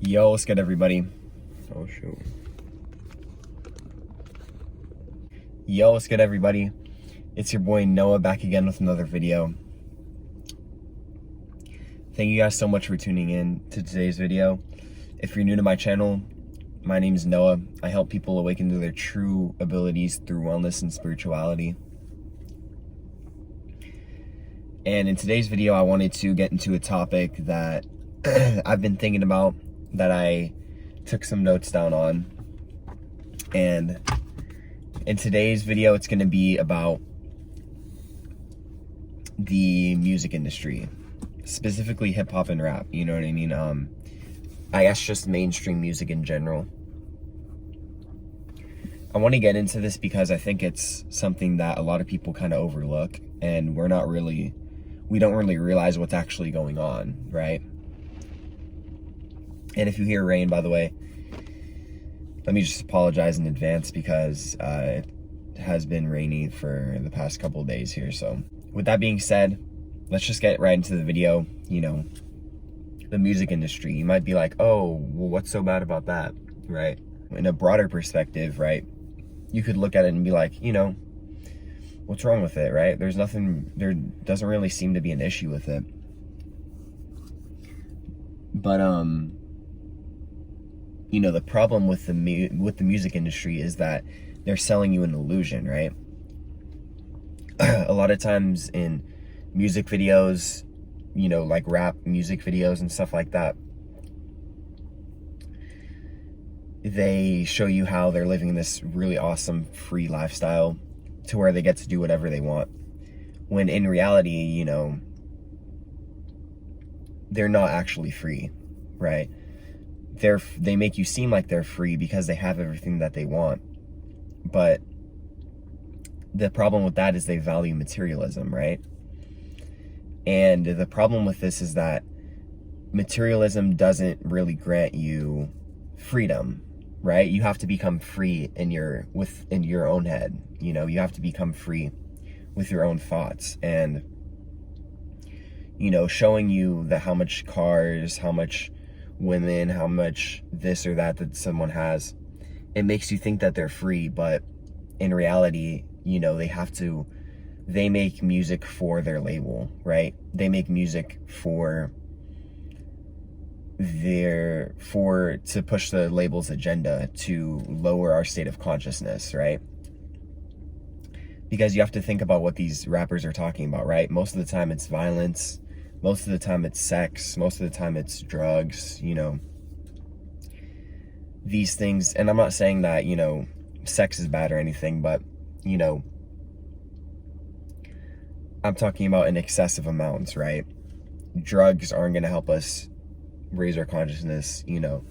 Yo, what's good, everybody? Oh, shoot. Yo, what's good, everybody? It's your boy Noah back again with another video. Thank you guys so much for tuning in to today's video. If you're new to my channel, my name is Noah. I help people awaken to their true abilities through wellness and spirituality. And in today's video, I wanted to get into a topic that I've been thinking about, that I took some notes down on. And in today's video, it's going to be about the music industry, specifically hip hop and rap. You know what I mean? I guess just mainstream music in general. I want to get into this because I think it's something that a lot of people kind of overlook, and we don't really realize what's actually going on, right? And if you hear rain, by the way, let me just apologize in advance because it has been rainy for the past couple of days here. So with that being said, let's just get right into the video. You know, the music industry. You might be like, oh, well, what's so bad about that, right? In a broader perspective, right, you could look at it and be like, you know, what's wrong with it, right? There doesn't really seem to be an issue with it. But you know, the problem with the music industry is that they're selling you an illusion, right? A lot of times in music videos, you know, like rap music videos and stuff like that, they show you how they're living this really awesome free lifestyle to where they get to do whatever they want, when in reality, you know, they're not actually free, right? They make you seem like they're free because they have everything that they want. But the problem with that is they value materialism, right? And the problem with this is that materialism doesn't really grant you freedom, right? You have to become free in your own head. You know, you have to become free with your own thoughts. And, you know, showing you that how much cars, how much women, how much this or that someone has, it makes you think that they're free. But in reality, you know, they make music for their label, right? They make music to push the label's agenda, to lower our state of consciousness, right? Because you have to think about what these rappers are talking about, right? Most of the time it's violence, most of the time it's sex, most of the time it's drugs, you know, these things. And I'm not saying that, you know, sex is bad or anything, but, you know, I'm talking about in excessive amounts, right? Drugs aren't going to help us raise our consciousness, you know.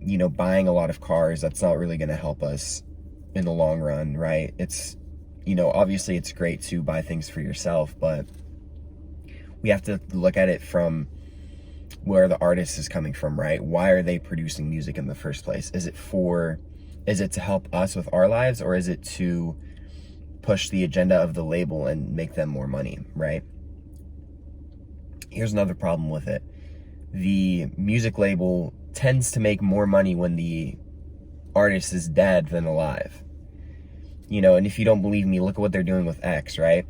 You know, buying a lot of cars, that's not really going to help us in the long run, right? It's, you know, obviously it's great to buy things for yourself, but we have to look at it from where the artist is coming from, right? Why are they producing music in the first place? Is it to help us with our lives, or is it to push the agenda of the label and make them more money, right? Here's another problem with it. The music label tends to make more money when the artist is dead than alive. You know, and if you don't believe me, look at what they're doing with X, right?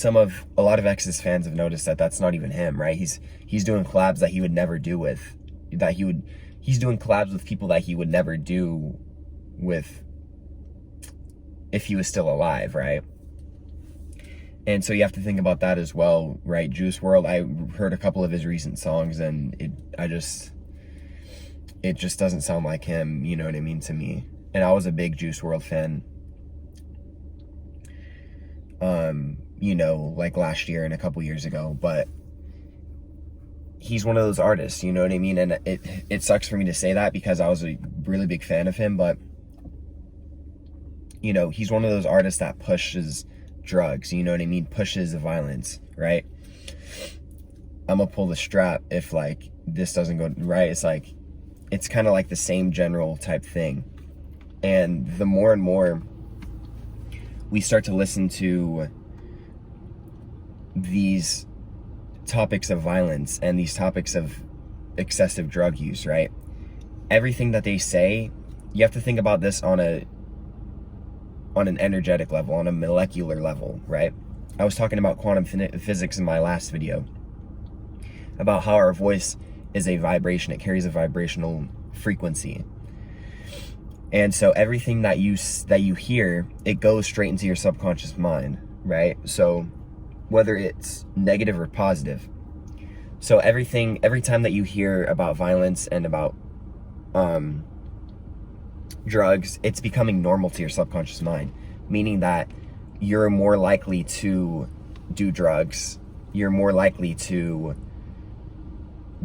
A lot of X's fans have noticed that that's not even him, right? He's doing collabs that he would never do with, he's doing collabs with people that he would never do with if he was still alive, right? And so you have to think about that as well, right? Juice WRLD, I heard a couple of his recent songs, and it just doesn't sound like him, you know what I mean, to me. And I was a big Juice WRLD fan, you know, like last year and a couple years ago, but he's one of those artists, you know what I mean? And it sucks for me to say that because I was a really big fan of him, but, you know, he's one of those artists that pushes drugs, you know what I mean? Pushes the violence, right? I'm gonna pull the strap if, like, this doesn't go right. It's like, it's kind of like the same general type thing. And the more and more we start to listen to these topics of violence and these topics of excessive drug use, right? Everything that they say, you have to think about this on an energetic level, on a molecular level, right? I was talking about quantum physics in my last video, about how our voice is a vibration. It carries a vibrational frequency. And so everything that you hear, it goes straight into your subconscious mind, right? So whether it's negative or positive. So every time that you hear about violence and about drugs, it's becoming normal to your subconscious mind, meaning that you're more likely to do drugs. You're more likely to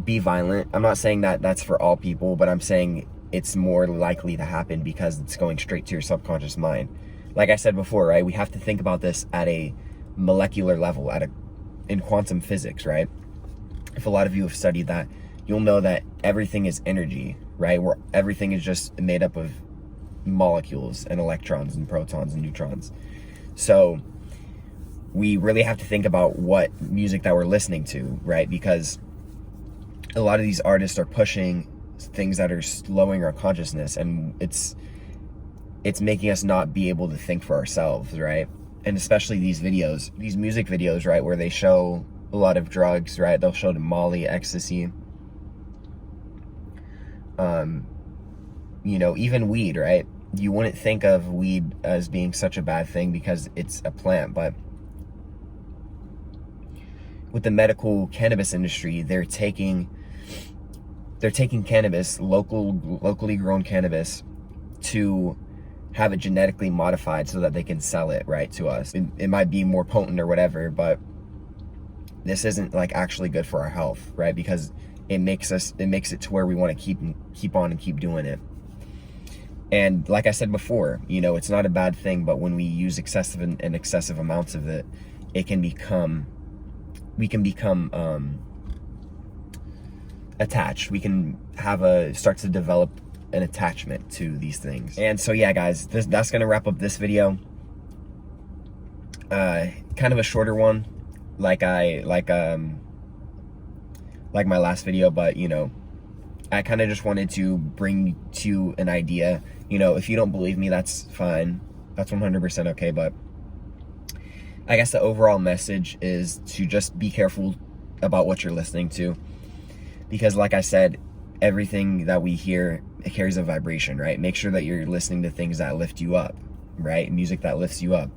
be violent. I'm not saying that that's for all people, but I'm saying it's more likely to happen because it's going straight to your subconscious mind. Like I said before, right? We have to think about this at a molecular level, in quantum physics, right? If a lot of you have studied that, you'll know that everything is energy, right? Where everything is just made up of molecules and electrons and protons and neutrons. So we really have to think about what music that we're listening to, right? Because a lot of these artists are pushing things that are slowing our consciousness, and it's making us not be able to think for ourselves, right? And especially these music videos, right, where they show a lot of drugs, right? They'll show Molly, ecstasy, you know, even weed, right? You wouldn't think of weed as being such a bad thing because it's a plant, but with the medical cannabis industry, they're taking cannabis, locally grown cannabis, to have it genetically modified so that they can sell it, right, to us. It might be more potent or whatever, but this isn't like actually good for our health, right? Because it makes it to where we want to keep on and keep doing it. And like I said before, you know, it's not a bad thing, but when we use excessive amounts of it, we can become attached. We can start to develop an attachment to these things. And so yeah, guys, that's gonna wrap up this video. Kind of a shorter one, like my last video, but you know, I kind of just wanted to bring to you an idea. You know, if you don't believe me, that's fine. That's 100% okay. But I guess the overall message is to just be careful about what you're listening to. Because like I said, everything that we hear, it carries a vibration, right? Make sure that you're listening to things that lift you up, right? Music that lifts you up,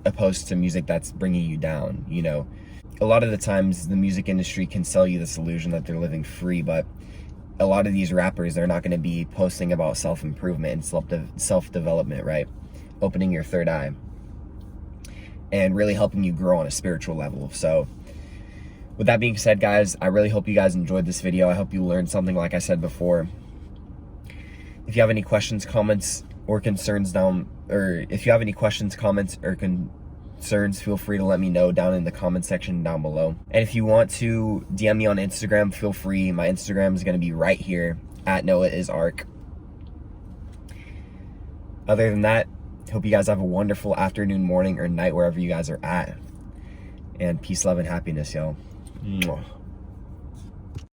opposed to music that's bringing you down, you know? A lot of the times, the music industry can sell you this illusion that they're living free, but a lot of these rappers, they're not going to be posting about self-improvement and self-development, right? Opening your third eye and really helping you grow on a spiritual level. So with that being said, guys, I really hope you guys enjoyed this video. I hope you learned something, like I said before. If you have any questions, comments, or concerns feel free to let me know down in the comment section down below. And if you want to DM me on Instagram, feel free. My Instagram is going to be right here, @NoahIsArk. Other than that, hope you guys have a wonderful afternoon, morning, or night, wherever you guys are at. And peace, love, and happiness, y'all. Mwah.